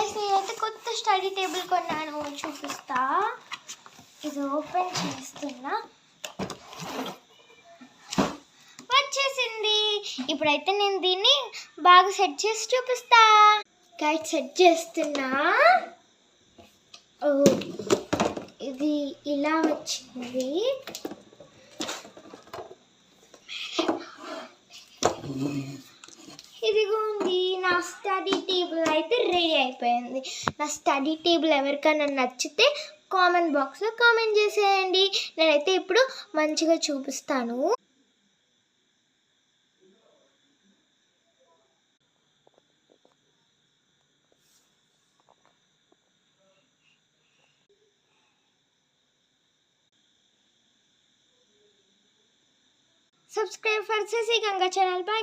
Guys నేనైతే కొత్త study table కొన్నాను, చూపిస్తా. ఇది ఓపెన్ చేస్తున్నా, వచ్చేసింది. ఇప్పుడైతే నేను దీన్ని బాగా సెట్ చేసి చూపిస్తా. గైస్ సెట్ చేస్తున్నా. ఇది ఇలా వచ్చింది. ఇదిగోండి, నా స్టడీ టేబుల్ అయితే రెడీ అయిపోయింది. నా స్టడీ టేబుల్ ఎవరికైనా నచ్చితే కామెంట్ బాక్స్లో కామెంట్ చేసేయండి. నేనైతే ఇప్పుడు మంచిగా చూపిస్తాను. Subscribe for Sasi Ganga channel. Bye.